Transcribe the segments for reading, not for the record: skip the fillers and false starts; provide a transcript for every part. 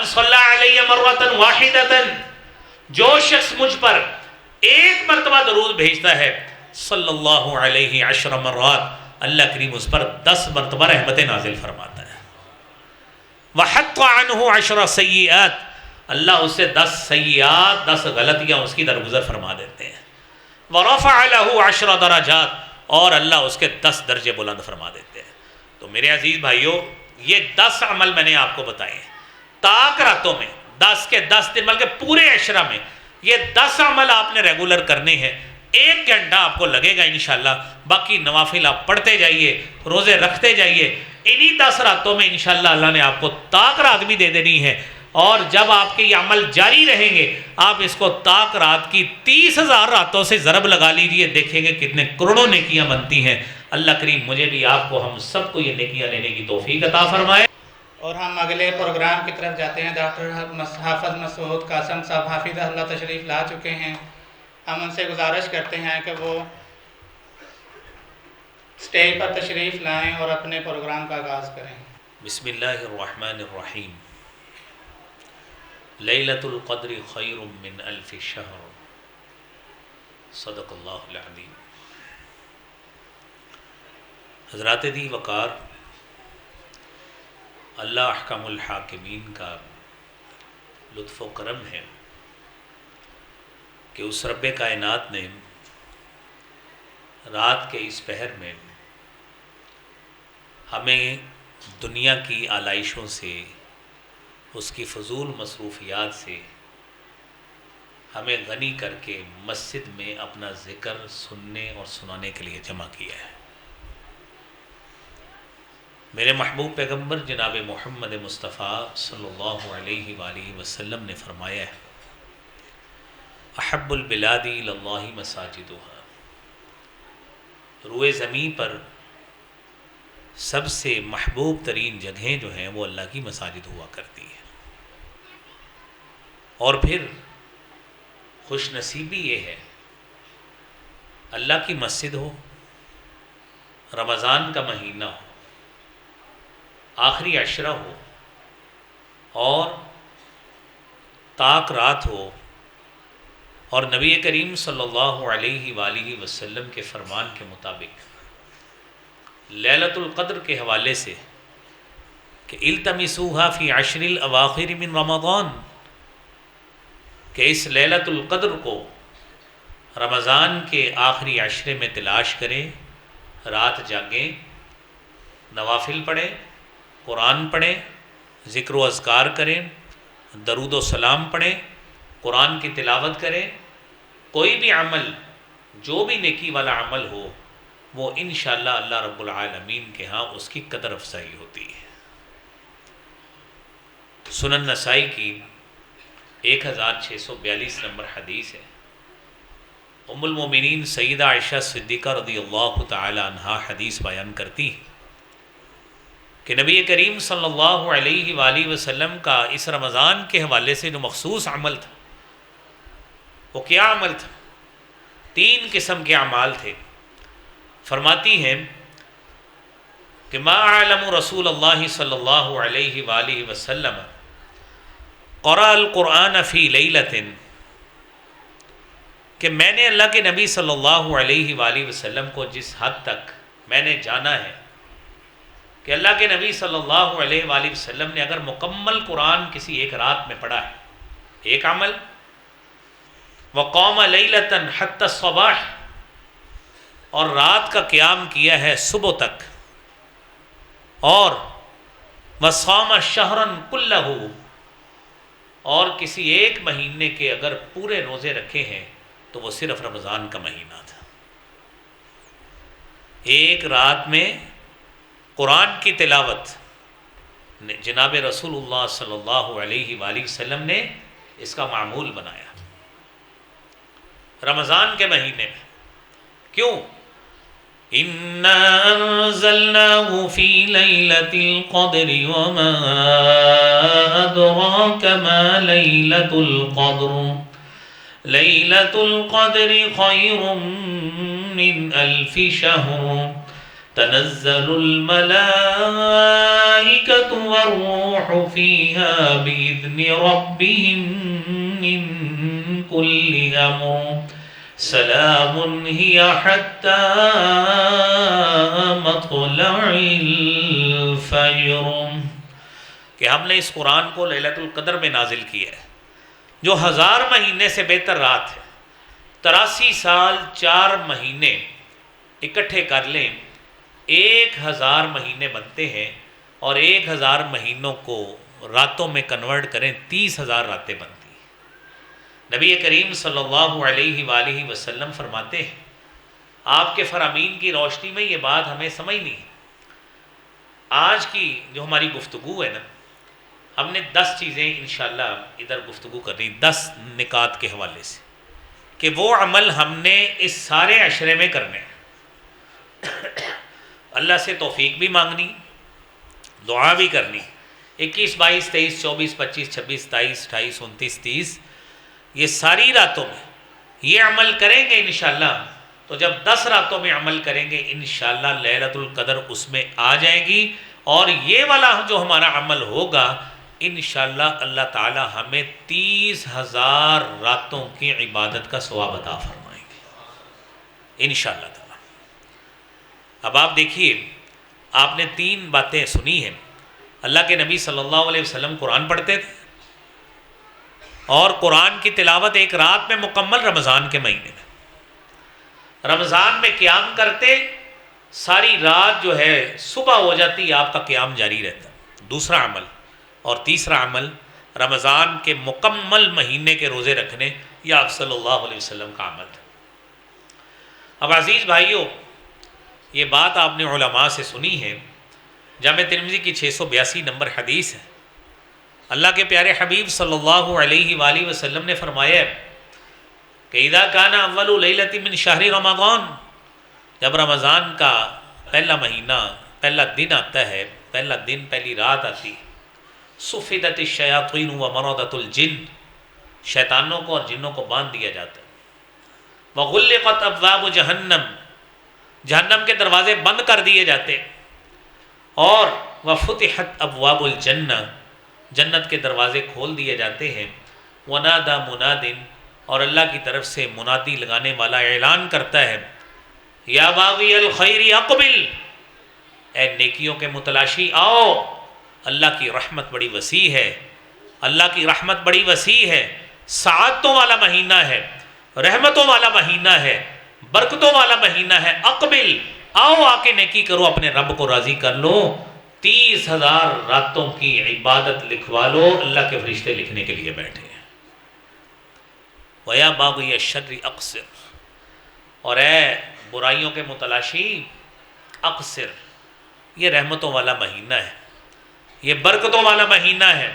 صلی علیہ مرۃ واحدۃ، جو شخص مجھ پر ایک مرتبہ درود بھیجتا ہے صلی اللہ علیہ 10 مرات، اللہ کریم اس پر 10 مرتبہ رحمت نازل فرماتا ہے۔ وحط عنہ 10 سیئات، اللہ اس سے 10 سیئات، 10 غلطیاں اس کی درگزر فرما دیتے ہیں۔ ورفع له 10 درجات، اور اللہ اس کے 10 درجے بلند فرما دیتے ہیں۔ تو میرے عزیز بھائیوں، یہ 10 عمل میں نے آپ کو بتائے ہیں طاق راتوں میں، 10 کے 10 دن بلکہ پورے عشرہ میں یہ 10 عمل آپ نے ریگولر کرنے ہیں۔ 1 گھنٹہ آپ کو لگے گا انشاءاللہ، باقی نوافل آپ پڑھتے جائیے، روزے رکھتے جائیے، انہی 10 راتوں میں انشاءاللہ اللہ نے آپ کو طاق رات بھی دے دینی ہے۔ اور جب آپ کے یہ عمل جاری رہیں گے، آپ اس کو طاق رات کی 30,000 راتوں سے ضرب لگا لیجئے، دیکھیں گے کتنے کروڑوں نیکیاں بنتی ہیں۔ اللہ کریم مجھے بھی، آپ کو، ہم سب کو یہ نیکیاں لینے کی توفیق عطا فرمائے۔ اور ہم اگلے پروگرام کی طرف جاتے ہیں۔ ڈاکٹر حافظ مسعود قاسم صاحب حافظ اللہ تشریف لا چکے ہیں۔ ہم ان سے گزارش کرتے ہیں کہ وہ اسٹیج پر تشریف لائیں اور اپنے پروگرام کا آغاز کریں۔ بسم اللہ الرحمن الرحیم۔ لیلۃ القدر خیر من الف شہر، صدق اللہ العظیم۔ حضرات دی وقار، اللہ احکم الحاکمین کا لطف و کرم ہے کہ اس رب کائنات نے رات کے اس پہر میں ہمیں دنیا کی آلائشوں سے، اس کی فضول مصروفیات سے ہمیں غنی کر کے مسجد میں اپنا ذکر سننے اور سنانے کے لیے جمع کیا ہے۔ میرے محبوب پیغمبر جناب محمد مصطفیٰ صلی اللہ علیہ وآلہ وسلم نے فرمایا ہے، احب البلاد الی اللہ مساجدها، روئے زمین پر سب سے محبوب ترین جگہیں جو ہیں وہ اللہ کی مساجد ہوا کرتی ہیں۔ اور پھر خوش نصیبی یہ ہے، اللہ کی مسجد ہو، رمضان کا مہینہ ہو، آخری عشرہ ہو، اور طاق رات ہو، اور نبی کریم صلی اللہ علیہ وآلہ وسلم کے فرمان کے مطابق لیلۃ القدر کے حوالے سے کہ التمسوها فی 10 الاواخر من رمضان، کہ اس لیلۃ القدر کو رمضان کے آخری عشرے میں تلاش کریں، رات جاگیں، نوافل پڑھیں، قرآن پڑھیں، ذکر و اذکار کریں، درود و سلام پڑھیں، قرآن کی تلاوت کریں۔ کوئی بھی عمل، جو بھی نیکی والا عمل ہو، وہ انشاءاللہ اللہ رب العالمین کے ہاں اس کی قدر افزائی ہوتی ہے۔ سنن نسائی کی 1642 نمبر حدیث ہے۔ ام المومنین سیدہ عائشہ صدیقہ رضی اللہ تعالی عنہا حدیث بیان کرتی کہ نبی کریم صلی اللہ علیہ وآلہ وسلم کا اس رمضان کے حوالے سے جو مخصوص عمل تھا، وہ کیا عمل تھا؟ 3 قسم کے اعمال تھے۔ فرماتی ہیں کہ ما اعلم رسول اللہ صلی اللہ علیہ وآلہ وسلم قرأ القرآن فی لیلۃ، کہ میں نے اللہ کے نبی صلی اللہ علیہ وآلہ وسلم کو جس حد تک میں نے جانا ہے کہ اللہ کے نبی صلی اللہ علیہ وآلہ وسلم نے اگر مکمل قرآن کسی ایک رات میں پڑھا ہے، ایک عمل، وقام لیلۃ حتی الصباح، اور رات کا قیام کیا ہے صبح تک، اور وصام شہرا کلہ، اور کسی ایک مہینے کے اگر پورے روزے رکھے ہیں تو وہ صرف رمضان کا مہینہ تھا۔ ایک رات میں قرآن کی تلاوت جناب رسول اللہ صلی اللہ علیہ وآلہ وسلم نے اس کا معمول بنایا رمضان کے مہینے میں۔ کیوں؟ اِنَّا أَنزَلْنَاهُ فِي لَيْلَةِ الْقَدْرِ وَمَا أَدْرَاكَ مَا لَيْلَةُ الْقَدْرِ لَيْلَةُ الْقَدْرِ خَيْرٌ مِّنْ أَلْفِ شَهْرٍ تنزل الملائکۃ والروح فیہا بإذن ربہم من کل امر سلام ہی حتی مطلع الفجر، کہ ہم نے اس قرآن کو لیلۃ القدر میں نازل کیا ہے جو 1000 مہینے سے بہتر رات ہے۔ 83 سال 4 مہینے اکٹھے کر لیں 1000 مہینے بنتے ہیں، اور 1000 مہینوں کو راتوں میں کنورٹ کریں 30,000 راتیں بنتی ہیں۔ نبی کریم صلی اللہ علیہ وآلہ وسلم فرماتے ہیں، آپ کے فرامین کی روشنی میں یہ بات ہمیں سمجھنی ہے۔ آج کی جو ہماری گفتگو ہے نا، ہم نے 10 چیزیں انشاءاللہ ادھر گفتگو کرنی 10 نکات کے حوالے سے، کہ وہ عمل ہم نے اس سارے عشرے میں کرنے ہیں۔ اللہ سے توفیق بھی مانگنی، دعا بھی کرنی۔ 21، 22، 23، 24، 25، 26، 27، 28، 29، 30 یہ ساری راتوں میں یہ عمل کریں گے انشاءاللہ، تو جب 10 راتوں میں عمل کریں گے انشاءاللہ لیلۃ القدر اس میں آ جائے گی، اور یہ والا جو ہمارا عمل ہوگا انشاءاللہ اللہ تعالی ہمیں 30,000 راتوں کی عبادت کا ثواب عطا فرمائیں گے انشاءاللہ تعالی۔ اب آپ دیکھیے، آپ نے 3 باتیں سنی ہیں۔ اللہ کے نبی صلی اللہ علیہ وسلم قرآن پڑھتے تھے، اور قرآن کی تلاوت ایک رات میں مکمل رمضان کے مہینے میں، رمضان میں قیام کرتے، ساری رات جو ہے صبح ہو جاتی آپ کا قیام جاری رہتا۔ دوسرا عمل اور تیسرا عمل رمضان کے مکمل مہینے کے روزے رکھنے، یہ آپ صلی اللہ علیہ وسلم کا عمل ہے۔ اب عزیز بھائیوں، یہ بات آپ نے علماء سے سنی ہے، جامع ترمذی کی 682 نمبر حدیث ہے۔ اللہ کے پیارے حبیب صلی اللہ علیہ وآلہ وسلم نے فرمایا کہ اذا کان اول لیلۃ من شہر رمضان، جب رمضان کا پہلا مہینہ، پہلا دن آتا ہے، پہلا دن، پہلی رات آتی، صفدت الشیاطین ومرضت الجن، شیطانوں کو اور جنوں کو باندھ دیا جاتا ہے۔ وغلقت ابواب جہنم، جہنم کے دروازے بند کر دیے جاتے، اور وفتحت ابواب الجنہ، جنت کے دروازے کھول دیے جاتے ہیں۔ ونادى مناد، اور اللہ کی طرف سے منادی لگانے والا اعلان کرتا ہے، یا باغی الخیر اقبل، اے نیکیوں کے متلاشی آؤ، اللہ کی رحمت بڑی وسیع ہے، اللہ کی رحمت بڑی وسیع ہے، سعادتوں والا مہینہ ہے، رحمتوں والا مہینہ ہے، برکتوں والا مہینہ ہے، اقبل، آؤ آ کے نیکی کرو، اپنے رب کو راضی کر لو، 30,000 راتوں کی عبادت لکھوا لو، اللہ کے فرشتے لکھنے کے لیے بیٹھے ہیں۔ وَيَا بَاغِيَ الشَّرِّ اقصر، اور اے برائیوں کے متلاشی اقصر، یہ رحمتوں والا مہینہ ہے، یہ برکتوں والا مہینہ ہے،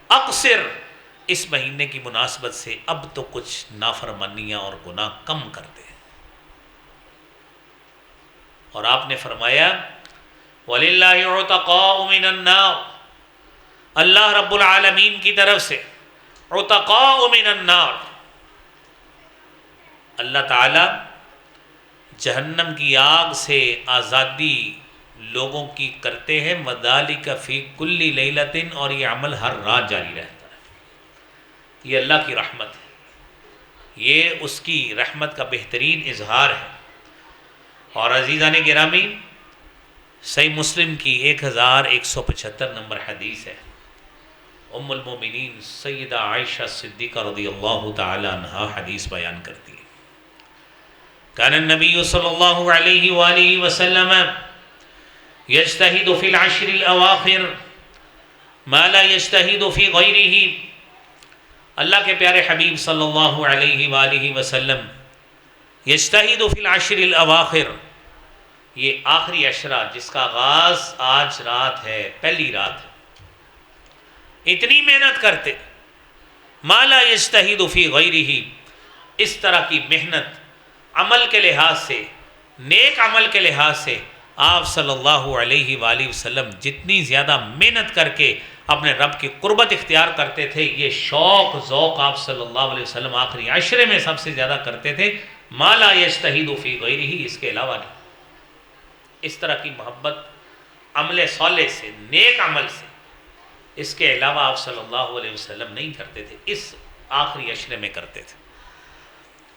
اقصر، اس مہینے کی مناسبت سے اب تو کچھ نافرمانیاں اور گناہ کم کر دے۔ اور آپ نے فرمایا وَلِلَّهِ عُتَقَاءُ مِنَ النَّارِ، اللہ رب العالمین کی طرف سے عُتَقَاءُ مِنَ النَّارِ، اللہ تعالی جہنم کی آگ سے آزادی لوگوں کی کرتے ہیں، وَذَلِكَ فِي كُلِّ لَيْلَةٍ، اور یہ عمل ہر رات جاری رہتا ہے۔ یہ اللہ کی رحمت ہے، یہ اس کی رحمت کا بہترین اظہار ہے۔ اور عزیزان گرامی، صحیح مسلم کی 1175 نمبر حدیث ہے، ام المومنین سیدہ عائشہ صدیقہ رضی اللہ تعالی عنہا حدیث بیان کرتی ہے، کان النبی صلی اللہ علیہ وآلہ وسلم یجتہد فی العشر الاواخر ما لا یجتہد فی غیرہ، اللہ کے پیارے حبیب صلی اللہ علیہ وآلہ وسلم یجتہد فی العشر الاواخر، یہ آخری عشرہ جس کا آغاز آج رات ہے، پہلی رات ہے، اتنی محنت کرتے، ما لا یجتہد فی غیرہ، اس طرح کی محنت عمل کے لحاظ سے، نیک عمل کے لحاظ سے آپ صلی اللہ علیہ وآلہ وسلم جتنی زیادہ محنت کر کے اپنے رب کی قربت اختیار کرتے تھے، یہ شوق ذوق آپ صلی اللہ علیہ وسلم آخری عشرے میں سب سے زیادہ کرتے تھے، ما لا یجتہد فی غیرہ، اس کے علاوہ نہیں۔ اس طرح کی محبت عمل صالح سے، نیک عمل سے، اس کے علاوہ آپ صلی اللہ علیہ وسلم نہیں کرتے تھے، اس آخری عشرے میں کرتے تھے۔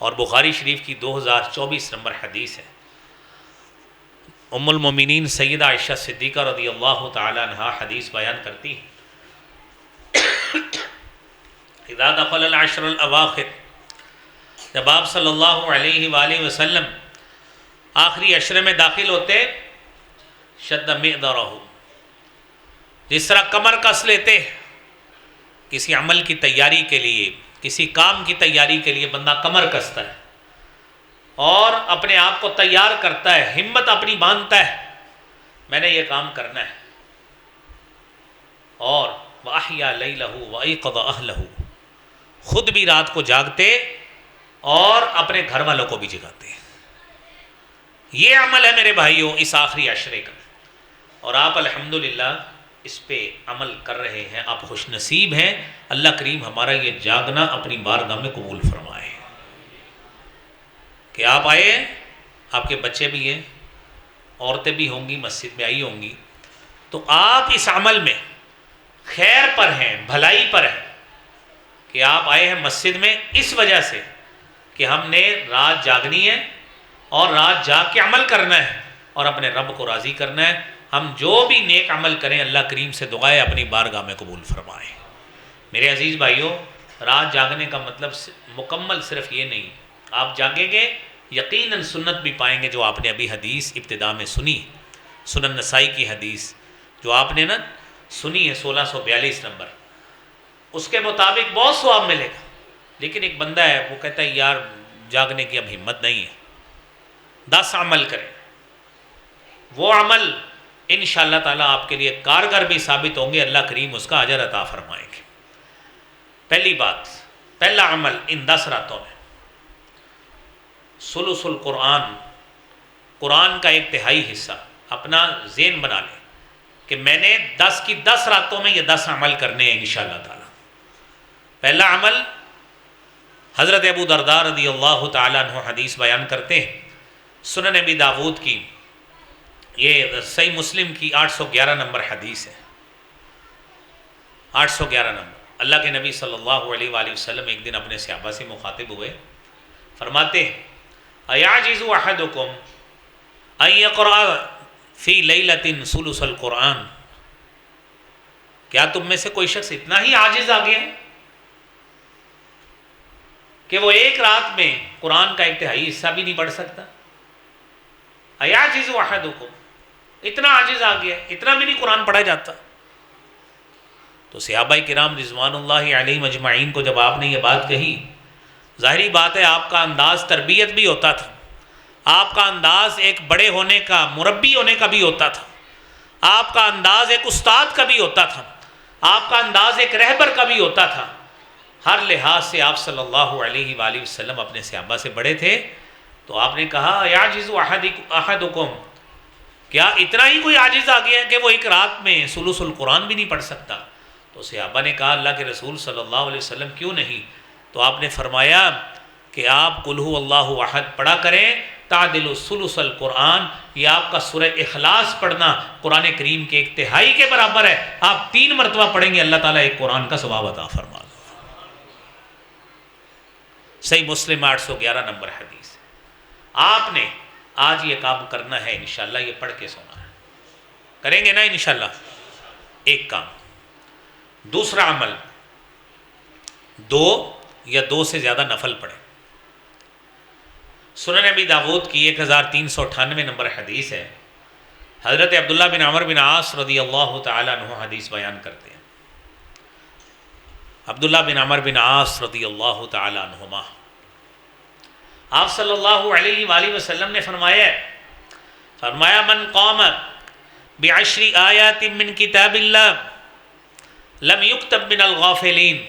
اور بخاری شریف کی 2024 نمبر حدیث ہے، ام المومنین سیدہ عائشہ صدیقہ رضی اللہ تعالی عنہا حدیث بیان کرتی ہیں، اذا دخل العشر الاواخر، جب آپ صلی اللہ علیہ وآلہ وسلم آخری عشرے میں داخل ہوتے، شد مئذرہ، جس طرح کمر کس لیتے کسی عمل کی تیاری کے لیے، کسی کام کی تیاری کے لیے بندہ کمر کستا ہے اور اپنے آپ کو تیار کرتا ہے، ہمت اپنی باندھتا ہے، میں نے یہ کام کرنا ہے، اور وَأَحْيَا لَيْلَهُ وَأَيْقَظَ أَهْلَهُ، خود بھی رات کو جاگتے اور اپنے گھر والوں کو بھی جگاتے ہیں۔ یہ عمل ہے میرے بھائیوں اس آخری عشرے کا، اور آپ الحمدللہ اس پہ عمل کر رہے ہیں، آپ خوش نصیب ہیں۔ اللہ کریم ہمارا یہ جاگنا اپنی بارگاہ میں قبول فرمائے کہ آپ آئے ہیں، آپ کے بچے بھی ہیں، عورتیں بھی ہوں گی، مسجد میں آئی ہوں گی، تو آپ اس عمل میں خیر پر ہیں، بھلائی پر ہیں کہ آپ آئے ہیں مسجد میں اس وجہ سے کہ ہم نے رات جاگنی ہے اور رات جاگ کے عمل کرنا ہے اور اپنے رب کو راضی کرنا ہے۔ ہم جو بھی نیک عمل کریں اللہ کریم سے دعائیں اپنی بارگاہ میں قبول فرمائیں۔ میرے عزیز بھائیوں، رات جاگنے کا مطلب مکمل صرف یہ نہیں، آپ جاگیں گے یقیناً سنت بھی پائیں گے، جو آپ نے ابھی حدیث ابتدا میں سنی، سنن نسائی کی حدیث جو آپ نے نا سنی ہے 1642 نمبر، اس کے مطابق بہت ثواب ملے گا۔ لیکن ایک بندہ ہے وہ کہتا ہے یار جاگنے کی اب ہمت نہیں ہے، 10 عمل کریں، وہ عمل انشاءاللہ تعالیٰ آپ کے لیے کارگر بھی ثابت ہوں گے، اللہ کریم اس کا اجر عطا فرمائیں گے۔ پہلی بات، پہلا عمل ان 10 راتوں میں ثلث القرآن، قرآن کا ایک تہائی حصہ اپنا ذہن بنا لیں کہ میں نے 10 کی 10 راتوں میں یہ 10 عمل کرنے ہیں انشاءاللہ تعالی۔ پہلا عمل حضرت ابو درداء رضی اللہ تعالیٰ عنہ حدیث بیان کرتے ہیں، سنن ابی داود کی، یہ صحیح مسلم کی 811 نمبر حدیث ہے، 811 نمبر۔ اللہ کے نبی صلی اللہ علیہ وآلہ وسلم ایک دن اپنے صحابہ سے مخاطب ہوئے، فرماتے ہیں اَيَعْجِزُ أَحَدُكُمْ أَن يَقْرَأَ فِي لَيْلَةٍ ثُلُثَ الْقُرْآنِ، کیا تم میں سے کوئی شخص اتنا ہی عاجز آ گیا ہے کہ وہ ایک رات میں قرآن کا ایک تہائی حصہ بھی نہیں پڑھ سکتا؟ اَيَعْجِزُ أَحَدُكُمْ، اتنا عاجز آ گیا، اتنا بھی نہیں قرآن پڑھا جاتا؟ تو صحابہ کرام رضوان اللہ علیہم اجمعین کو جب آپ نے یہ بات کہی، ظاہری بات ہے آپ کا انداز تربیت بھی ہوتا تھا، آپ کا انداز ایک بڑے ہونے کا، مربی ہونے کا بھی ہوتا تھا، آپ کا انداز ایک استاد کا بھی ہوتا تھا، آپ کا انداز ایک رہبر کا بھی ہوتا تھا۔ ہر لحاظ سے آپ صلی اللہ علیہ وآلہ وسلم اپنے صحابہ سے بڑے تھے، تو آپ نے کہا یعجز احدکم، کیا اتنا ہی کوئی عاجز آ گیا ہے کہ وہ ایک رات میں ثلث القرآن بھی نہیں پڑھ سکتا؟ تو صحابہ نے کہا اللہ کے رسول صلی اللہ علیہ وسلم کیوں نہیں؟ تو آپ نے فرمایا کہ آپ قل ھو اللہ احد پڑھا کریں، تعدل ثلث القرآن، یہ آپ کا سورہ اخلاص پڑھنا قرآن کریم کے ایک تہائی کے برابر ہے، آپ 3 مرتبہ پڑھیں گے اللہ تعالیٰ ایک قرآن کا ثواب عطا فرما دے۔ صحیح مسلم 811 نمبر حدیث۔ آپ نے آج یہ کام کرنا ہے انشاءاللہ، یہ پڑھ کے سونا ہے، کریں گے نا انشاءاللہ؟ ایک کام۔ دوسرا عمل، 2 یا 2 سے زیادہ نفل پڑھیں۔ سنن ابی داود کی 1398 نمبر حدیث ہے، حضرت عبداللہ بن عمر بن عاص رضی اللہ تعالیٰ عنہ حدیث بیان کرتے ہیں۔ عبداللہ بن عمر بن عاص رضی اللہ تعالیٰ عنہما، آپ صلی اللہ علیہ وآلہ وسلم نے فرمایا من قام بعشر آیات من کتاب اللہ لم یکتب من الغافلین،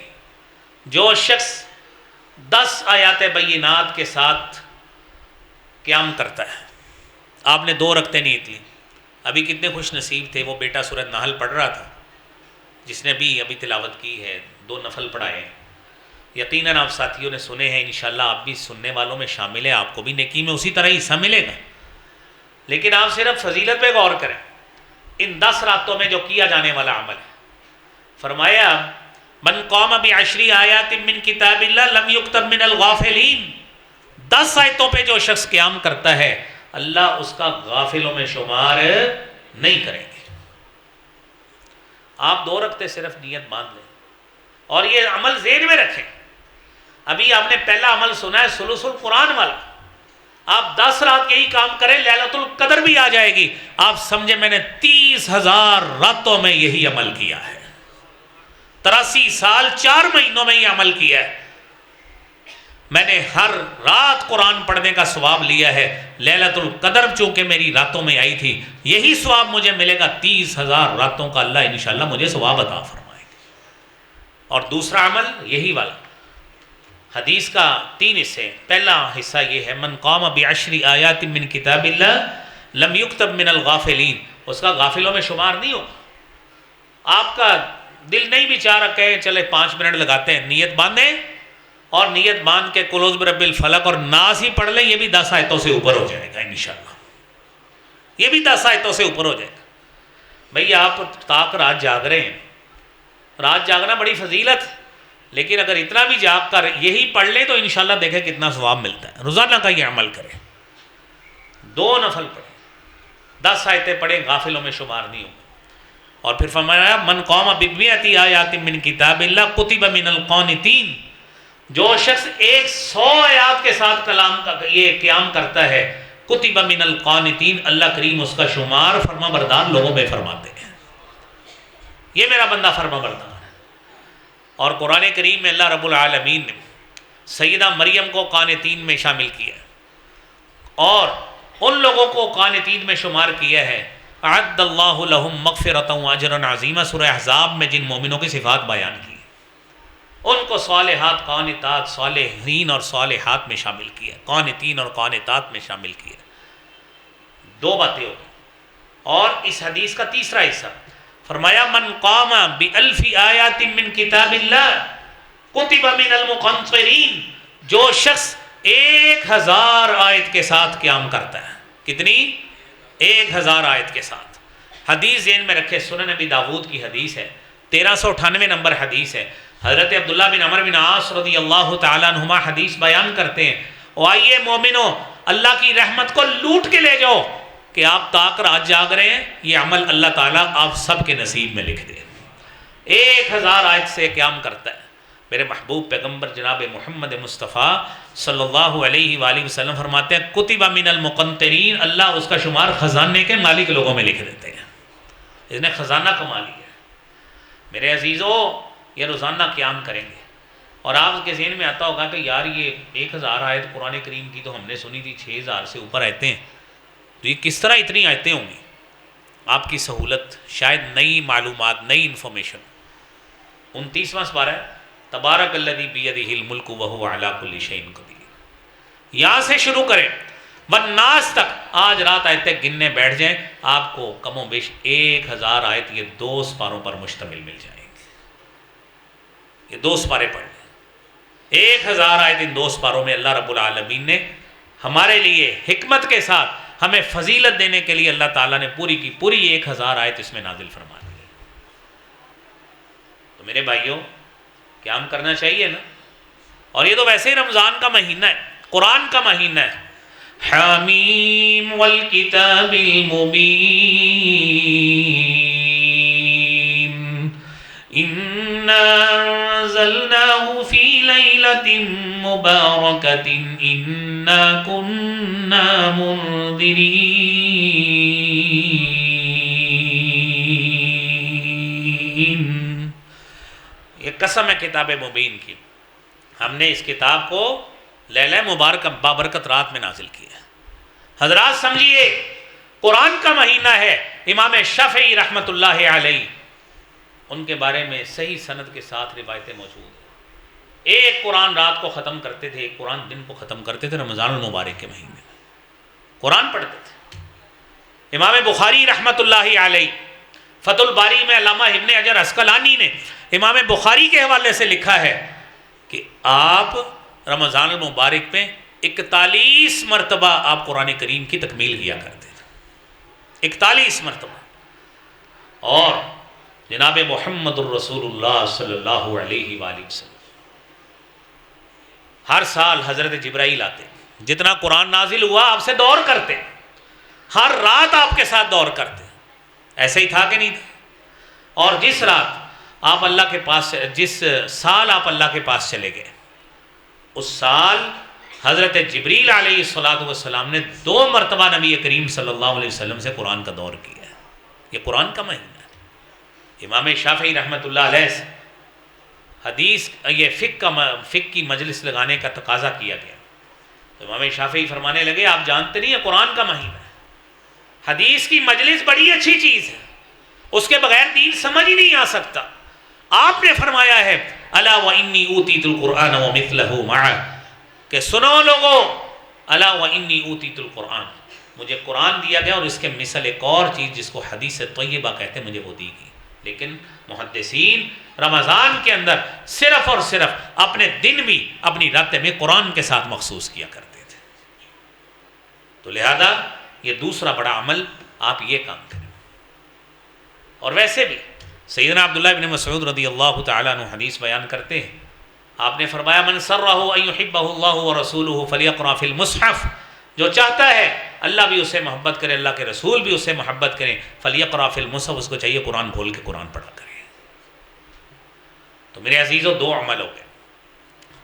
جو شخص 10 آیات بینات کے ساتھ قیام کرتا ہے۔ آپ نے 2 رکعتیں نیت لی، ابھی کتنے خوش نصیب تھے، وہ بیٹا سورۃ نحل پڑھ رہا تھا جس نے بھی ابھی تلاوت کی ہے، 2 نفل پڑھائے ہیں، یقیناً آپ ساتھیوں نے سنے ہیں، انشاءاللہ آپ بھی سننے والوں میں شامل ہیں، آپ کو بھی نیکی میں اسی طرح حصہ ملے گا۔ لیکن آپ صرف فضیلت پہ غور کریں، ان 10 راتوں میں جو کیا جانے والا عمل ہے، فرمایا من قام بعشر آیات من کتاب اللہ لم یکتب من الغافلین، 10 آیتوں پہ جو شخص قیام کرتا ہے اللہ اس کا غافلوں میں شمار نہیں کریں گے۔ آپ 2 رکعتیں صرف نیت باندھ لیں اور یہ عمل ذہن میں رکھیں۔ ابھی آپ نے پہلا عمل سنا ہے ثلث القرآن والا، آپ 10 رات یہی کام کریں لیلۃ القدر بھی آ جائے گی، آپ سمجھیں میں نے 30,000 راتوں میں یہی عمل کیا ہے، 83 سال 4 مہینوں میں یہ عمل کیا ہے، میں نے ہر رات قرآن پڑھنے کا ثواب لیا ہے، لیلۃ القدر چونکہ میری راتوں میں آئی تھی یہی ثواب مجھے ملے گا، 30,000 راتوں کا اللہ انشاءاللہ مجھے ثواب عطا فرمائے گا۔ اور دوسرا عمل یہی والا، حدیث کا 3 حصے، پہلا حصہ یہ ہے من قام بعشر آیات من کتاب اللہ لم یکتب من الغافلین، اس کا غافلوں میں شمار نہیں ہوگا۔ آپ کا دل نہیں بھی چاہ رہا کہ چلے 5 منٹ لگاتے ہیں، نیت باندھیں اور نیت باندھ کے قل اعوذ برب الفلق اور ناس ہی پڑھ لیں، یہ بھی 10 آیتوں سے اوپر ہو جائے گا انشاءاللہ، یہ بھی 10 آیتوں سے اوپر ہو جائے گا۔ بھئی آپ تاک رات جاگ رہے ہیں، رات جاگنا بڑی فضیلت، لیکن اگر اتنا بھی جاگ کر یہی پڑھ لیں تو انشاءاللہ دیکھیں کتنا ثواب ملتا ہے۔ روزانہ کا یہ عمل کریں، 2 نفل پڑھیں، 10 آیتیں پڑھیں، غافلوں میں شمار نہیں ہوں گے۔ اور پھر فرمایا من قام بمئۃ آیات من کتاب اللہ کتب من القانتین، جو شخص 100 آیات کے ساتھ کلام کا یہ قیام کرتا ہے کتب من القانتین، اللہ کریم اس کا شمار فرما بردار لوگوں میں فرماتے ہیں، یہ میرا بندہ فرما بردار ہے۔ اور قرآن کریم میں اللہ رب العالمین نے سیدہ مریم کو قانتین میں شامل کیا ہے اور ان لوگوں کو قانتین میں شمار کیا ہے، اعد اللہ لہم مغفرۃ واجرا عظیما، سورہ احزاب میں جن مومنوں کی صفات بیان کی ان کو صالحات، قانتات، صالحین اور صالحات میں شامل کیا، قانتین اور قانتات میں شامل کیا۔ 2 باتیں ہو گئی۔ اور اس حدیث کا تیسرا حصہ فرمایا من قام بألف آیات من کتاب اللہ کتب من المقنطرین، جو شخص 1000 آیت کے ساتھ قیام کرتا ہے، کتنی؟ 1000 آیت کے ساتھ۔ حدیث ذہن میں رکھے، سنن نبی داود کی حدیث ہے، 1398 نمبر حدیث ہے، حضرت عبداللہ بن عمر بن عاص رضی اللہ تعالیٰ عنہما حدیث بیان کرتے ہیں، او آئیے مومنو اللہ کی رحمت کو لوٹ کے لے جاؤ کہ آپ تاک رات جاگ رہے ہیں، یہ عمل اللہ تعالیٰ آپ سب کے نصیب میں لکھ دے۔ 1000 آیت سے قیام کرتا ہے، میرے محبوب پیغمبر جناب محمد مصطفیٰ صلی اللہ علیہ وآلہ وسلم فرماتے ہیں کتب من المقنطرین، اللہ اس کا شمار خزانے کے مالک لوگوں میں لکھ دیتے ہیں، اس نے خزانہ کما لیا ہے۔ میرے عزیزو یہ روزانہ قیام کریں گے اور آپ کے ذہن میں آتا ہوگا کہ یار یہ 1000 آیت قرآن کریم کی تو ہم نے سنی تھی، 6000 سے اوپر آیتیں ہیں، تو یہ کس طرح اتنی آیتیں ہوں گی؟ آپ کی سہولت، شاید نئی معلومات، نئی انفارمیشن۔ 29واں سپارہ ہے، تبارک الذی بیدہ الملک وہو علی کل شیء قدیر، یہاں سے شروع کریں والناس تک، آج رات آیتیں گننے بیٹھ جائیں، آپ کو کم و بیش 1000 آیت یہ 2 سپاروں پر مشتمل مل جائیں گے۔ یہ 2 سپارے پڑھ لیں، 1000 آیت ان 2 سپاروں میں اللہ رب العالمین نے ہمارے لیے حکمت کے ساتھ ہمیں فضیلت دینے کے لیے اللہ تعالیٰ نے پوری کی پوری 1000 آیت اس میں نازل فرما دی۔ تو میرے بھائیوں قیام کرنا چاہیے نا، اور یہ تو ویسے ہی رمضان کا مہینہ ہے، قرآن کا مہینہ ہے۔ حامیم والکتاب المبین انا انزلناه فی لیلۃ مبارکۃ انا کنا منذرین، یہ قسم ہے کتاب مبین کی، ہم نے اس کتاب کو لیلہ مبارک بابرکت رات میں نازل کیا ہے۔ حضرات سمجھیے قرآن کا مہینہ ہے، امام شافعی رحمۃ اللہ علیہ ان کے بارے میں صحیح سند کے ساتھ روایتیں موجود ہیں، ایک قرآن رات کو ختم کرتے تھے، ایک قرآن دن کو ختم کرتے تھے، رمضان المبارک کے مہینے میں قرآن پڑھتے تھے۔ امام بخاری رحمۃ اللہ علیہ فتح الباری میں علامہ ابن حجر عسقلانی نے امام بخاری کے حوالے سے لکھا ہے کہ آپ رمضان المبارک میں 41 مرتبہ آپ قرآن کریم کی تکمیل کیا کرتے تھے۔ 41 مرتبہ. اور جناب محمد الرسول اللہ صلی اللہ علیہ وآلہ وسلم ہر سال حضرت جبرائیل آتے، جتنا قرآن نازل ہوا آپ سے دور کرتے، ہر رات آپ کے ساتھ دور کرتے. ایسا ہی تھا کہ نہیں تھا؟ اور جس رات آپ اللہ کے پاس، جس سال آپ اللہ کے پاس چلے گئے، اس سال حضرت جبریل علیہ السلام نے 2 مرتبہ نبی کریم صلی اللہ علیہ وسلم سے قرآن کا دور کیا ہے. یہ قرآن کا مہینہ ہے. امام شافعی رحمۃ اللہ علیہ سے حدیث یہ فقہ کی مجلس لگانے کا تقاضا کیا گیا. تو امام شافعی فرمانے لگے آپ جانتے نہیں ہیں قرآن کا مہینہ ہے، حدیث کی مجلس بڑی اچھی چیز ہے، اس کے بغیر دین سمجھ ہی نہیں آ سکتا. آپ نے فرمایا ہے الا وانی اوتیت القرآن ومثلہ معہ، کہ سنو لوگو، الا وانی اوتیت القرآن، مجھے قرآن دیا گیا اور اس کے مثل ایک اور چیز جس کو حدیث طیبہ کہتے ہیں مجھے وہ دی گئی. لیکن محدثین رمضان کے اندر صرف اور صرف اپنے دن بھی اپنی راتیں میں قرآن کے ساتھ مخصوص کیا کرتے تھے. تو لہذا یہ دوسرا بڑا عمل، آپ یہ کام کریں. اور ویسے بھی سیدنا عبداللہ بن مسعود رضی اللہ تعالیٰ عنہ حدیث بیان کرتے ہیں، آپ نے فرمایا من سرہ ان یحبہ اللہ ورسولہ فلیقرأ فی المصحف، جو چاہتا ہے اللہ بھی اسے محبت کرے، اللہ کے رسول بھی اسے محبت کریں، فلیقرأ فی المصحف، اس کو چاہیے قرآن کھول کے قرآن پڑھا کرے. تو میرے عزیزو 2 عمل ہو گئے.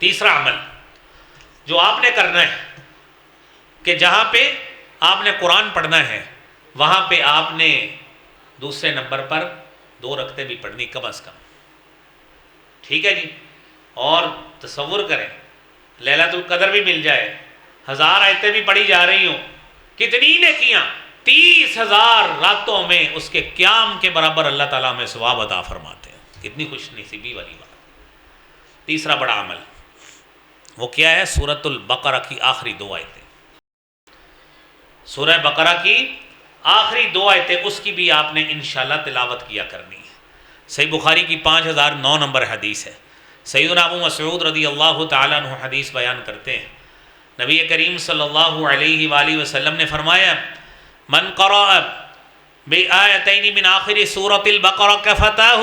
تیسرا عمل جو آپ نے کرنا ہے کہ جہاں پہ آپ نے قرآن پڑھنا ہے وہاں پہ آپ نے دوسرے نمبر پر 2 رکعتیں بھی پڑھنی کم از کم. ٹھیک ہے جی. اور تصور کریں لیلۃ القدر بھی مل جائے، 1000 آیتیں بھی پڑھی جا رہی ہوں، کتنی نیکیاں، 30,000 راتوں میں اس کے قیام کے برابر اللہ تعالیٰ ہمیں ثواب عطا فرماتے ہیں. کتنی خوش نصیبی والی بات. تیسرا بڑا عمل وہ کیا ہے؟ سورۃ البقرہ کی آخری 2 آیتیں. سورہ بقرہ کی آخری 2 آیتیں، اس کی بھی آپ نے انشاءاللہ تلاوت کیا کرنی ہے. صحیح بخاری کی 5009 نمبر حدیث ہے. سیدنا ابو مسعود رضی اللہ تعالیٰ عنہ حدیث بیان کرتے ہیں، نبی کریم صلی اللہ علیہ وآلہ وسلم نے فرمایا من قرأ بآیتین من آخر سورۃ البقرہ کفتاہ،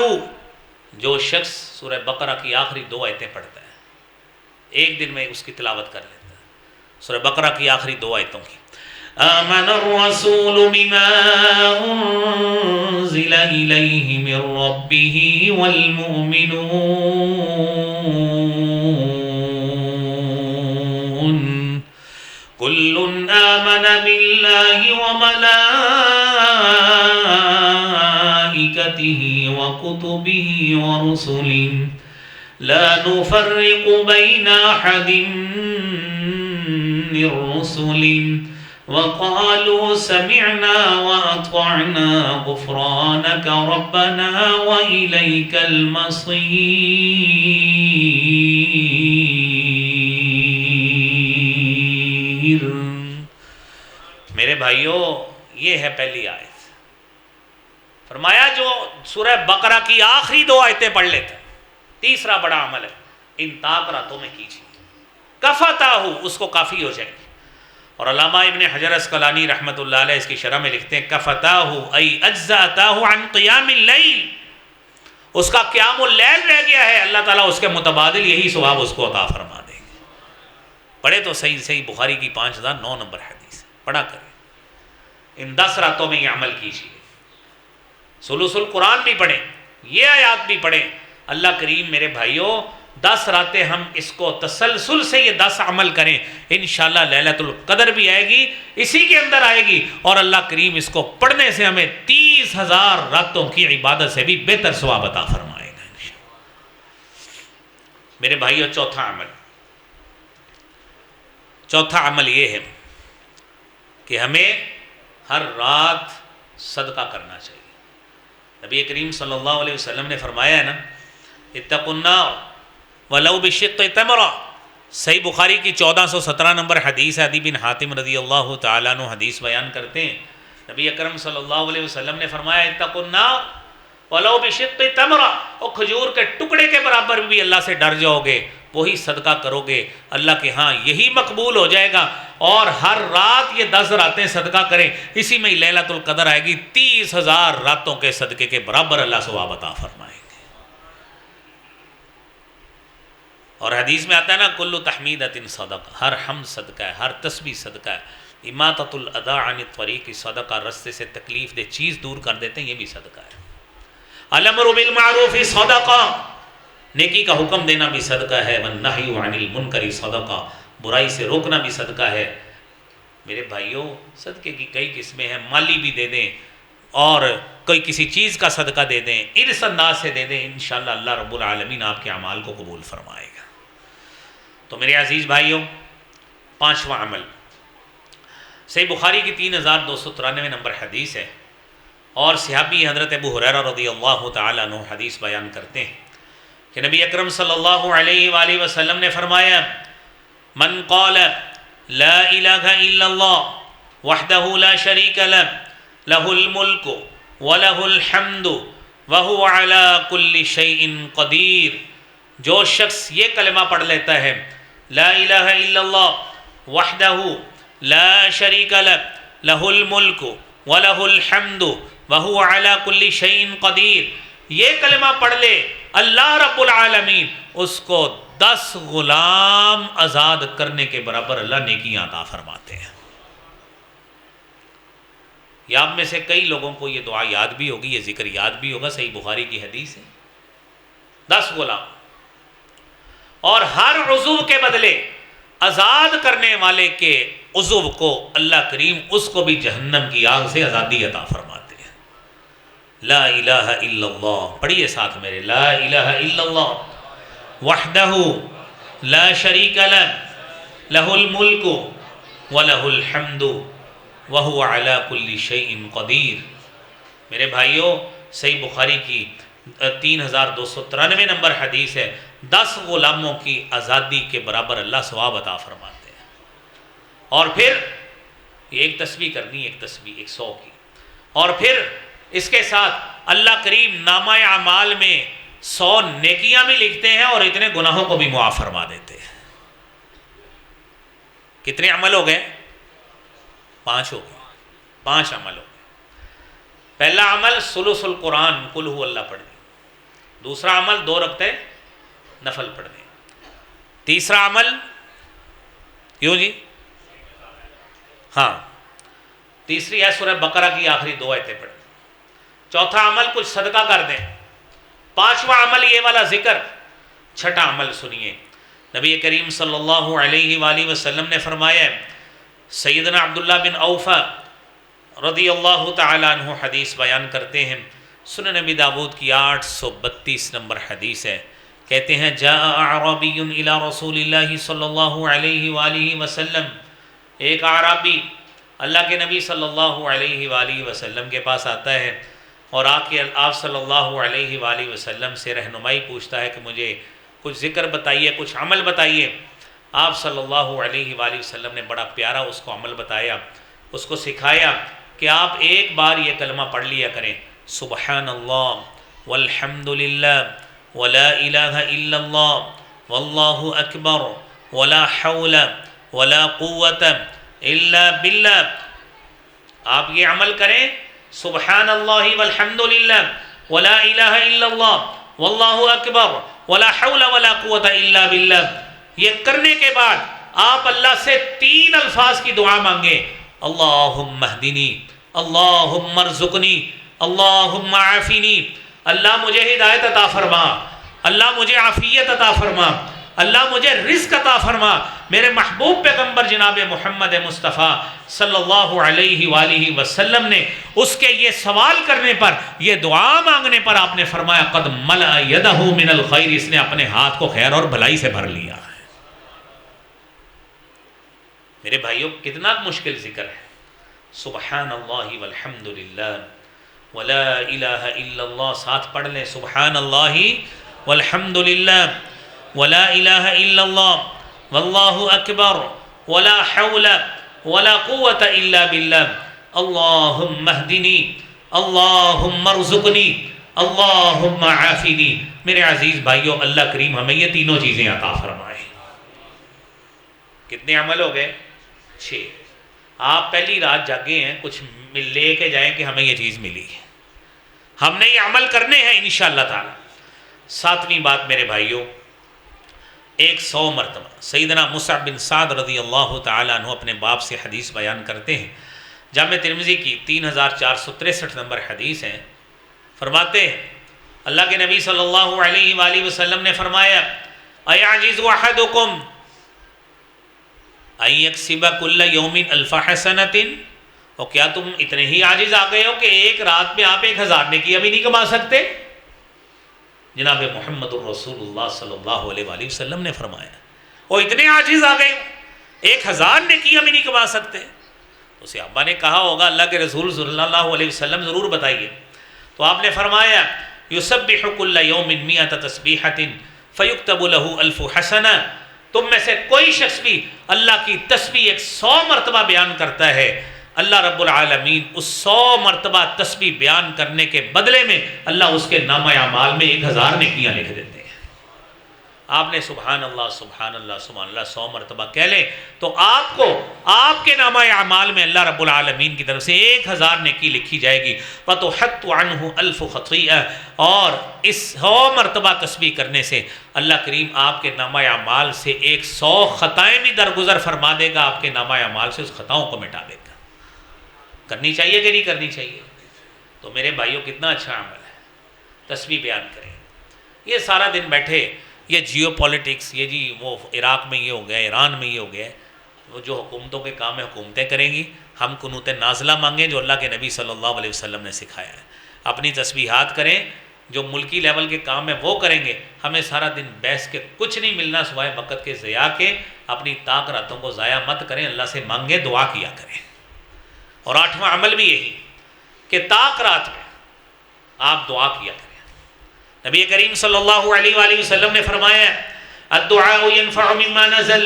جو شخص سورہ بقرہ کی آخری 2 آیتیں پڑھتا ہے، ایک دن میں اس کی تلاوت کر لیتا ہے، سورہ بقرہ کی آخری 2 آیتوں کی. آمن الرسول بما انزل الیہ من ربہ والمؤمنون کل آمن باللہ وملائکتہ وکتبہ ورسلہ لا نفرق بین احد من رسلہ وقالوا سمعنا وأطعنا غفرانك ربنا وإليك المصير. میرے بھائیو یہ ہے پہلی آیت. فرمایا جو سورہ بقرہ کی آخری 2 آیتیں پڑھ لیتے، تیسرا بڑا عمل ہے، ان طاق راتوں میں کیجیے. کفتاہ، اس کو کافی ہو جائے گی. اور علامہ ابن حجر اسقلانی رحمۃ اللہ علیہ اس کی شرح میں لکھتے ہیں کفتاہ ای اجزأتاہ عن قیام اللیل، اس کا قیام اللیل رہ گیا ہے، اللہ تعالیٰ اس کے متبادل یہی ثواب اس کو عطا فرما دیں گے. پڑھے تو صحیح بخاری کی 5009 نمبر حدیث پڑھا کریں. ان 10 راتوں میں یہ عمل کیجیے. ثلث القرآن بھی پڑھیں، یہ آیات بھی پڑھیں. اللہ کریم میرے بھائیوں 10 راتیں ہم اس کو تسلسل سے یہ 10 عمل کریں، انشاءاللہ لیلۃ القدر بھی آئے گی، اسی کے اندر آئے گی، اور اللہ کریم اس کو پڑھنے سے ہمیں 30,000 راتوں کی عبادت سے بھی بہتر ثواب عطا فرمائے گا انشاءاللہ. میرے بھائیو چوتھا عمل یہ ہے کہ ہمیں ہر رات صدقہ کرنا چاہیے. نبی کریم صلی اللہ علیہ وسلم نے فرمایا ہے نا اتقوا النار ولو بشق تمرہ. صحیح بخاری کی 1417 نمبر حدیث ہے. عدی بن حاتم رضی اللہ تعالیٰ عنہ حدیث بیان کرتے ہیں، نبی اکرم صلی اللہ علیہ وسلم نے فرمایا اتقوا النار ولو بشق تمرہ، اور کھجور کے ٹکڑے کے برابر بھی اللہ سے ڈر جاؤ گے، وہی صدقہ کرو گے، اللہ کے ہاں یہی مقبول ہو جائے گا اور ہر رات یہ 10 راتیں صدقہ کریں، اسی میں لیلۃ القدر آئے گی، 30,000 راتوں کے صدقے کے برابر اللہ ثواب عطا فرمائیں گے۔ اور حدیث میں آتا ہے نا کل تحمیدۃ صدقہ، ہر حمد صدقہ ہے، ہر تسبیح صدقہ ہے، اماطۃ الاذی عن الطریق صدقہ، رستے سے تکلیف دہ چیز دور کر دیتے ہیں، یہ بھی صدقہ ہے۔ الامر بالمعروف صدقہ، نیکی کا حکم دینا بھی صدقہ ہے، والنہی عن المنکر صدقہ، برائی سے روکنا بھی صدقہ ہے۔ میرے بھائیوں صدقے کی کئی قسمیں ہیں، مالی بھی دے دیں اور کوئی کسی چیز کا صدقہ دے دیں، ارث انداز سے دے دیں، انشاءاللہ اللہ رب العالمین آپ کے اعمال کو قبول فرمائے گا۔ تو میرے عزیز بھائیوں، 5واں عمل صحیح بخاری کی 3293 نمبر حدیث ہے، اور صحابی حضرت ابو ہریرہ رضی اللہ تعالیٰ عنہ حدیث بیان کرتے ہیں کہ نبی اکرم صلی اللہ علیہ وآلہ وسلم نے فرمایا من قال لا الہ الا اللہ وحدہ لا شریک لہ لہ الملک ولہ الحمد وہو علی کل شیء قدیر، جو شخص یہ کلمہ پڑھ لیتا ہے لا الہ الا اللہ وحدہ لا شریک لہ لہ الملک ولہ الحمد وہو علی کل شیء قدیر، یہ کلمہ پڑھ لے، اللہ رب العالمین اس کو 10 غلام آزاد کرنے کے برابر اللہ نیکیاں عطا فرماتے ہیں۔ یا آپ میں سے کئی لوگوں کو یہ دعا یاد بھی ہوگی، یہ ذکر یاد بھی ہوگا، صحیح بخاری کی حدیث ہے، 10 غلام، اور ہر عضو کے بدلے آزاد کرنے والے کے عضو کو اللہ کریم اس کو بھی جہنم کی آگ سے آزادی عطا فرماتے ہیں۔ لا الہ الا اللہ، پڑھیے ساتھ میرے، لا الہ الا اللہ وحدہ لا شریک لہ لہ الملک ولہ الحمد وہو علی کل شیء قدیر۔ میرے بھائیوں صحیح بخاری کی 3293 نمبر حدیث ہے، 10 غلاموں کی آزادی کے برابر اللہ ثواب عطا فرماتے ہیں۔ اور پھر یہ ایک تسبیح کرنی، ایک تسبیح 100 کی، اور پھر اس کے ساتھ اللہ کریم نامہ اعمال میں 100 نیکیاں بھی لکھتے ہیں اور اتنے گناہوں کو بھی معاف فرما دیتے ہیں۔ کتنے عمل ہو گئے؟ 5 ہو گئے، 5 عمل ہو گئے۔ پہلا عمل ثلث القرآن قل هو اللہ پڑھنے، دوسرا عمل 2 رکعتیں نفل پڑھنے، تیسرا عمل کیوں جی؟ ہاں، تیسری ہے سورہ بقرہ کی آخری 2 آیتیں پڑھیں، چوتھا عمل کچھ صدقہ کر دیں، 5واں عمل یہ والا ذکر، چھٹا عمل سنیے، نبی کریم صلی اللہ علیہ وآلہ وسلم نے فرمایا، سیدنا عبداللہ بن اوفا رضی اللہ تعالیٰ عنہ حدیث بیان کرتے ہیں، سنن نبی داود کی 832 نمبر حدیث ہے، کہتے ہیں جاء اعرابی الی رسول اللہ صلی اللہ علیہ وآلہ وسلم، ایک اعرابی اللہ کے نبی صلی اللہ علیہ وآلہ وسلم کے پاس آتا ہے اور آ کے آپ صلی اللہ علیہ وآلہ وسلم سے رہنمائی پوچھتا ہے کہ مجھے کچھ ذکر بتائیے، کچھ عمل بتائیے۔ آپ صلی اللہ علیہ وآلہ وسلم نے بڑا پیارا اس کو عمل بتایا، اس کو سکھایا کہ آپ ایک بار یہ کلمہ پڑھ لیا کریں، سبحان اللہ والحمد للہ ولا الہ الا اللہ واللہ اکبر ولا حول ولا قوت الا باللہ۔ آپ یہ عمل کریں، سبحان اللہ والحمد للہ ولا الہ الا اللہ واللہ اکبر ولا حول ولا قوت الا باللہ۔ یہ کرنے کے بعد آپ اللہ سے 3 الفاظ کی دعا مانگیں، اللہم اہدنی، اللہم ارزقنی، اللہم عافنی، اللہ مجھے ہدایت عطا فرما، اللہ مجھے عافیت عطا فرما، اللہ مجھے رزق عطا فرما۔ میرے محبوب پیغمبر جناب محمد مصطفیٰ صلی اللہ علیہ وآلہ وسلم نے اس کے یہ سوال کرنے پر، یہ دعا مانگنے پر آپ نے فرمایا قد ملأ یدہ من الخیر، اس نے اپنے ہاتھ کو خیر اور بھلائی سے بھر لیا ہے۔ میرے بھائیوں کتنا مشکل ذکر ہے، سبحان اللہ والحمد للہ ولا الہ الا اللہ، ساتھ پڑھ لیں، سبحان اللہ والحمد للہ ولا الہ الا اللہ واللہ اکبر ولا حول ولا قوت الا باللہ، اللہم اہدنی، اللہم ارزقنی، اللہم عافنی۔ میرے عزیز بھائیوں اللہ کریم ہمیں یہ تینوں چیزیں عطا فرمائے۔ کتنے عمل ہو گئے؟ 6۔ آپ پہلی رات جاگے ہیں، کچھ لے کے جائیں کہ ہمیں یہ چیز ملی ہے، ہم نے یہ عمل کرنے ہیں انشاءاللہ تعالی۔ 7ویں بات میرے بھائیوں، 100 مرتبہ سیدنا مصعب بن سعد رضی اللہ تعالیٰ عنہ اپنے باپ سے حدیث بیان کرتے ہیں، جامع ترمذی کی 3463 نمبر حدیث ہے، فرماتے ہیں اللہ کے نبی صلی اللہ علیہ وآلہ وسلم نے فرمایا اَيَعْجِزُ أَحَدُكُمْ أَن يَكْسِبَ كُلَّ يَوْمٍ أَلْفَ حَسَنَةٍ، اور کیا تم اتنے ہی عاجز آ گئے ہو کہ ایک رات میں آپ 1000 نیکی ابھی نہیں کما سکتے؟ جناب محمد الرسول اللہ صلی اللہ علیہ وآلہ وسلم نے فرمایا وہ اتنے عاجز آ گئے 1000 نیکی ابھی نہیں کما سکتے؟ تو صحابہ نے کہا ہوگا اللہ کے رسول صلی اللہ علیہ وسلم ضرور بتائیے، تو آپ نے فرمایا یسبح کل یوم 100 تسبیحۃ فیکتب لہ 1000 حسنہ، تم میں سے کوئی شخص بھی اللہ کی تسبیح 100 مرتبہ بیان کرتا ہے، اللہ رب العالمین اس 100 مرتبہ تسبیح بیان کرنے کے بدلے میں اللہ اس کے نامہ اعمال میں 1000 نیکیاں لکھ دیتے ہیں۔ آپ نے سبحان اللہ سبحان اللہ سبحان اللہ 100 مرتبہ کہہ لیں تو آپ کو آپ کے نامہ اعمال میں اللہ رب العالمین کی طرف سے 1000 نیکی لکھی جائے گی، وَتُحَطُّ عَنْهُ 1000 خَطِيئَةٍ، اور اس 100 مرتبہ تسبیح کرنے سے اللہ کریم آپ کے نامہ اعمال سے 100 خطائیں بھی درگزر فرما دے گا، آپ کے نامہ اعمال سے اس خطاؤں کو مٹا دے گا۔ کرنی چاہیے کہ نہیں کرنی چاہیے؟ تو میرے بھائیوں کتنا اچھا عمل ہے، تسبیح بیان کریں۔ یہ سارا دن بیٹھے یہ جیو پولیٹکس، یہ جی وہ عراق میں یہ ہو گیا، ایران میں یہ ہو گیا، وہ جو حکومتوں کے کام ہیں حکومتیں کریں گی، ہم قنوت نازلہ مانگیں جو اللہ کے نبی صلی اللہ علیہ وسلم نے سکھایا ہے، اپنی تسبیحات کریں، جو ملکی لیول کے کام ہیں وہ کریں گے، ہمیں سارا دن بحث کے کچھ نہیں ملنا سوائے وقت کے ضیاع کے، اپنی طاق راتوں کو ضائع مت کریں، اللہ سے مانگیں، دعا کیا کریں۔ اور 8واں عمل بھی یہی کہ طاق رات میں آپ دعا کیا کریں۔ نبی کریم صلی اللہ علیہ وآلہ وسلم نے فرمایا الدعاء ينفع مما نزل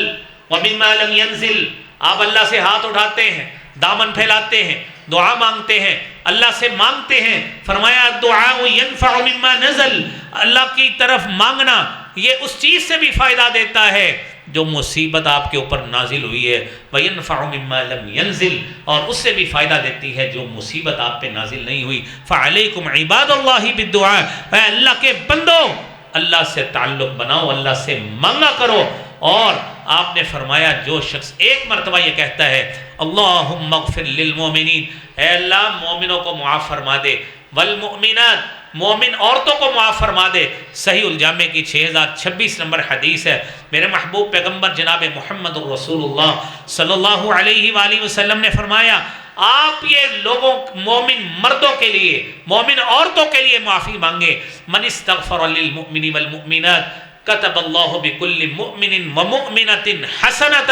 ومما لم ينزل، آپ اللہ سے ہاتھ اٹھاتے ہیں، دامن پھیلاتے ہیں، دعا مانگتے ہیں، اللہ سے مانگتے ہیں، فرمایا الدعاء ينفع مما نزل، اللہ کی طرف مانگنا یہ اس چیز سے بھی فائدہ دیتا ہے جو مصیبت آپ کے اوپر نازل ہوئی ہے، وَيَنْفَعُ مِمَّا لَمْ يَنزِلْ، اور اس سے بھی فائدہ دیتی ہے جو مصیبت آپ پہ نازل نہیں ہوئی۔ فَعَلَيْكُمْ عِبَادَ اللَّهِ بِالدُّعَاءِ، اے اللہ کے بندو اللہ سے تعلق بناؤ، اللہ سے مانگا کرو۔ اور آپ نے فرمایا جو شخص ایک مرتبہ یہ کہتا ہے اللہم اغفر للمؤمنین، اے اللہ مومنوں کو معاف فرما دے، والمؤمنات مومن عورتوں کو معاف فرما دے، صحیح الجامع کی 6026 نمبر حدیث ہے۔ میرے محبوب پیغمبر جناب محمد الرسول اللہ صلی اللہ علیہ وآلہ وسلم نے فرمایا آپ یہ لوگوں مومن مردوں کے لیے مومن عورتوں کے لیے معافی مانگے، من استغفر للمؤمن والمؤمنات کتب اللہ بکل مؤمن ومؤمنۃ حسنۃ،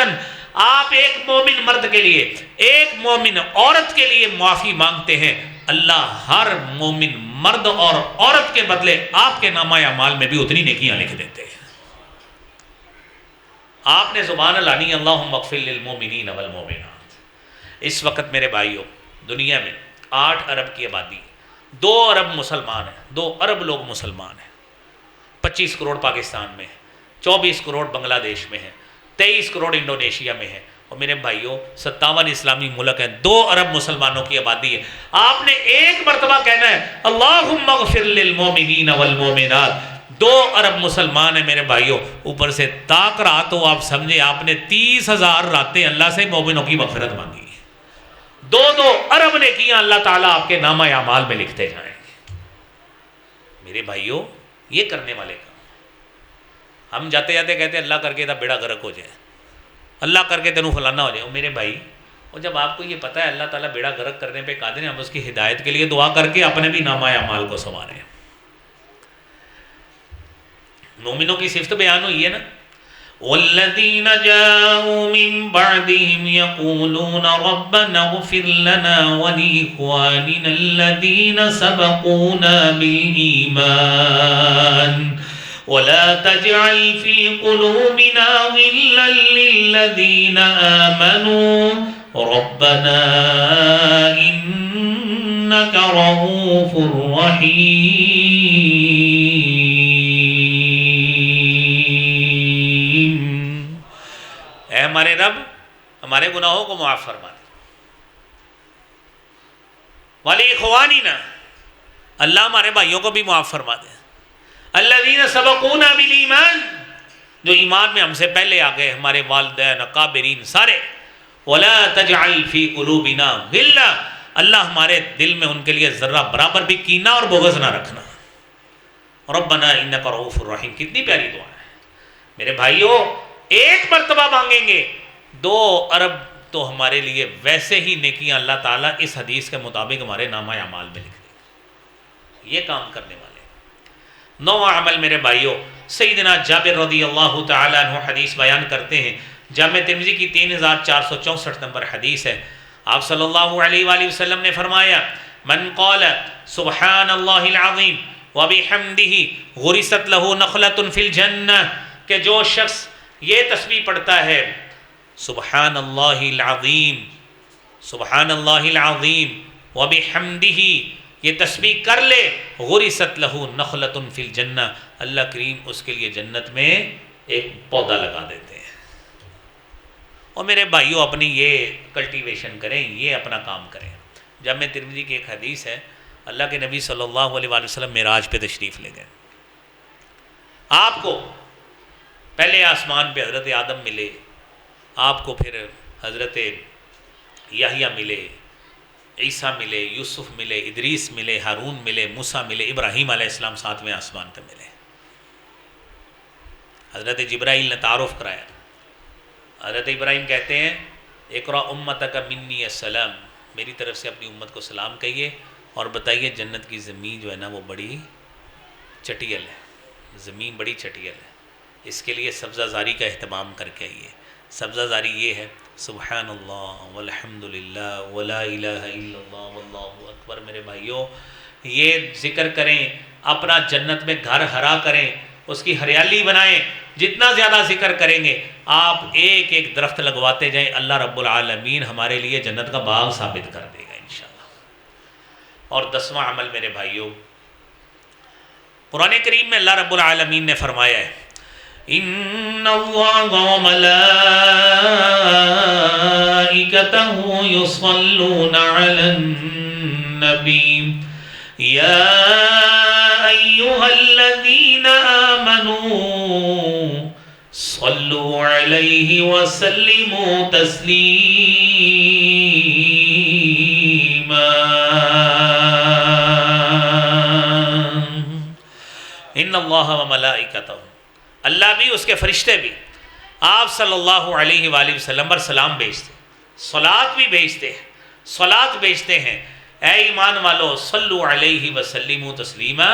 آپ ایک مومن مرد کے لیے ایک مومن عورت کے لیے معافی مانگتے ہیں، اللہ ہر مومن مرد اور عورت کے بدلے آپ کے نامہ اعمال میں بھی اتنی نیکیاں لکھ دیتے ہیں۔ آپ نے زبان لانی اللہم اغفر للمؤمنین والمؤمنات۔ اس وقت میرے بھائیوں دنیا میں 8 ارب کی آبادی، 2 ارب مسلمان ہیں، 2 ارب لوگ مسلمان ہیں، 25 کروڑ پاکستان میں ہے، 24 کروڑ بنگلہ دیش میں ہے، 23 کروڑ انڈونیشیا میں ہے، اور میرے بھائیوں 57 اسلامی ملک ہیں، 2 ارب مسلمانوں کی آبادی ہے۔ آپ نے ایک مرتبہ کہنا ہے اللہم اغفر للمؤمنین والمؤمنات، 2 ارب مسلمان ہیں میرے بھائیوں، اوپر سے طاق رات ہو، آپ سمجھے آپ نے 30,000 راتیں اللہ سے مومنوں کی مغفرت مانگی، 2 ارب نیکیاں اللہ تعالیٰ آپ کے نامہ اعمال میں لکھتے جائیں گے۔ میرے بھائیوں یہ کرنے والے کام، ہم جاتے جاتے کہتے ہیں اللہ کر کے تھا بیڑا غرق ہو جائے، اللہ کر کے تینوں فلانا ہو جائے۔ میرے بھائی اور جب آپ کو یہ پتہ ہے اللہ تعالیٰ بیڑا غرق کرنے پہ قادر ہے، ہم اس کی ہدایت کے لیے دعا کر کے اپنے بھی نامہ اعمال کو سنواریں۔ مومنوں کی صفت بیان ہوئی ہے نا، والذین جاءوا من بعدهم يقولون ربنا اغفر لنا ولإخواننا الذين سبقونا بالإيمان ولا تجعل في قلوبنا غلا للذين آمنوا ربنا إنك رؤوف رحيم۔ اے ہمارے رب ہمارے گناہوں کو معاف فرما دے. والی اخوانینا، اللہ ہمارے بھائیوں کو بھی معاف فرما دے. الذین سبقونا بالایمان، جو ایمان میں ہم سے پہلے آ گئے، ہمارے والدین اکابرین سارے. ولا تجعل فی قلوبنا غلا، اللہ ہمارے دل میں ان کے لیے ذرہ برابر بھی کینہ اور بغض نہ رکھنا. ربنا انک رؤوف الرحیم، کتنی پیاری دعا ہے میرے بھائیوں. ایک مرتبہ مانگیں گے 2 ارب تو ہمارے لیے ویسے ہی نیکیاں اللہ تعالیٰ اس حدیث کے مطابق ہمارے نامہ اعمال میں لکھ دیں گے. یہ کام کرنے والے 9واں عمل میرے بھائیوں، سیدنا جابر رضی اللہ تعالیٰ عنہ حدیث بیان کرتے ہیں، جامع ترمذی کی 3464 نمبر حدیث ہے. آپ صلی اللہ علیہ وآلہ وسلم نے فرمایا، من قال سبحان اللہ العظیم وبحمدہ غرست لہ نخلۃ فی الجنہ، کہ جو شخص یہ تسبیح پڑھتا ہے سبحان اللہ العظیم، سبحان اللہ العظیم وبحمدہ، یہ تسبیح کر لے، غرست لہ نخلۃ فی الجنہ، اللہ کریم اس کے لیے جنت میں ایک پودا لگا دیتے ہیں. اور میرے بھائیوں اپنی یہ کلٹیویشن کریں، یہ اپنا کام کریں. جامع ترمذی کی ایک حدیث ہے، اللہ کے نبی صلی اللہ علیہ وآلہ وسلم معراج پہ تشریف لے گئے. آپ کو پہلے آسمان پہ حضرت آدم ملے، آپ کو پھر حضرت یحییٰ ملے، عیسیٰ ملے، یوسف ملے، ادریس ملے، ہارون ملے، موسیٰ ملے، ابراہیم علیہ السلام 7ویں آسمان پہ ملے. حضرت جبرائیل نے تعارف کرایا. حضرت ابراہیم کہتے ہیں اقرأ امتک منی السلام، میری طرف سے اپنی امت کو سلام کہیے اور بتائیے جنت کی زمین جو ہے نا وہ بڑی چٹیل ہے، زمین بڑی چٹیل ہے، اس کے لیے سبزہ زاری کا اہتمام کر کے آئیے. سبزہ زاری یہ ہے سبحان اللہ والحمد للہ ولا الہ الا اللہ واللہ اکبر. میرے بھائیوں یہ ذکر کریں، اپنا جنت میں گھر ہرا کریں، اس کی ہریالی بنائیں. جتنا زیادہ ذکر کریں گے، آپ ایک ایک درخت لگواتے جائیں، اللہ رب العالمین ہمارے لیے جنت کا باغ ثابت کر دے گا انشاءاللہ. اور 10واں عمل میرے بھائیوں، قرآن کریم میں اللہ رب العالمین نے فرمایا ہے ان اللہ وملائکتہ یصلون علی النبی یا ایہا الذین آمنوا صلوا علیہ وسلموا تسلیما. ان اللہ وملائکتہ، اللہ بھی اس کے فرشتے بھی آپ صلی اللہ علیہ وآلہ وسلم پر سلام بھیجتے، صلات بھی بھیجتے ہیں، صلات بھیجتے ہیں. اے ایمان والو صلو علیہ وسلموا تسلیما،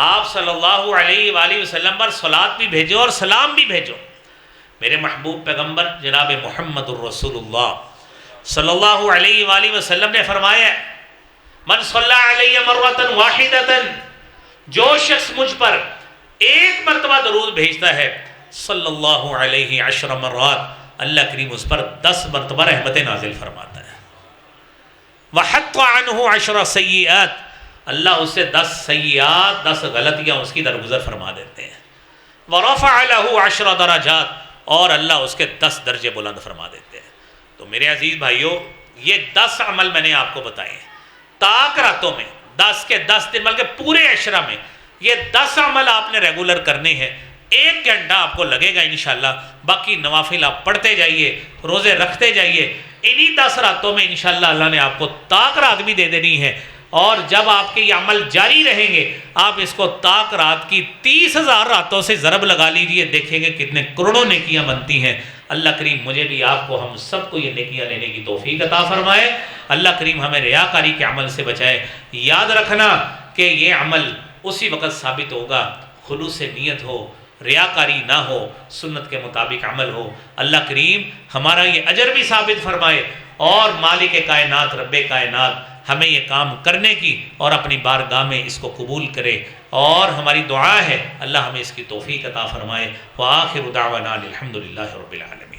آپ صلی اللہ علیہ وآلہ وسلم پر صلات بھی بھیجو اور سلام بھی بھیجو. میرے محبوب پیغمبر جناب محمد الرسول اللہ صلی اللہ علیہ وآلہ وسلم نے فرمایا من صلی علیہ مرۃ واحدۃ، جو شخص مجھ پر ایک مرتبہ درود بھیجتا ہے صلی اللہ علیہ 10 مرات، اللہ کریم اس پر 10 مرتبہ رحمت نازل فرماتا ہے. وحط عنہ 10 سیئات، اللہ اسے 10 سیئات 10 غلطیاں اس کی درگزر فرما دیتے ہیں. ورفع له 10 درجات، اور اللہ اس کے 10 درجے بلند فرما دیتے ہیں. تو میرے عزیز بھائیوں یہ 10 عمل میں نے آپ کو بتائے ہیں تاک راتوں میں، 10 کے 10 دن بلکہ پورے عشرہ میں یہ 10 عمل آپ نے ریگولر کرنے ہیں. 1 گھنٹہ آپ کو لگے گا انشاءاللہ، باقی نوافل آپ پڑھتے جائیے، روزے رکھتے جائیے. انہی 10 راتوں میں انشاءاللہ اللہ نے آپ کو طاق رات بھی دے دینی ہے. اور جب آپ کے یہ عمل جاری رہیں گے، آپ اس کو طاق رات کی 30,000 راتوں سے ضرب لگا لیجئے، دیکھیں گے کتنے کروڑوں نیکیاں بنتی ہیں. اللہ کریم مجھے بھی آپ کو ہم سب کو یہ نیکیاں لینے کی توفیق عطا فرمائے. اللہ کریم ہمیں ریاکاری کے عمل سے بچائے. یاد رکھنا کہ یہ عمل اسی وقت ثابت ہوگا خلوص نیت ہو، ریاکاری نہ ہو، سنت کے مطابق عمل ہو. اللہ کریم ہمارا یہ اجر بھی ثابت فرمائے اور مالک کائنات رب کائنات ہمیں یہ کام کرنے کی اور اپنی بارگاہ میں اس کو قبول کرے. اور ہماری دعا ہے اللہ ہمیں اس کی توفیق عطا فرمائے. وآخر دعوانا الحمدللہ رب العالمین.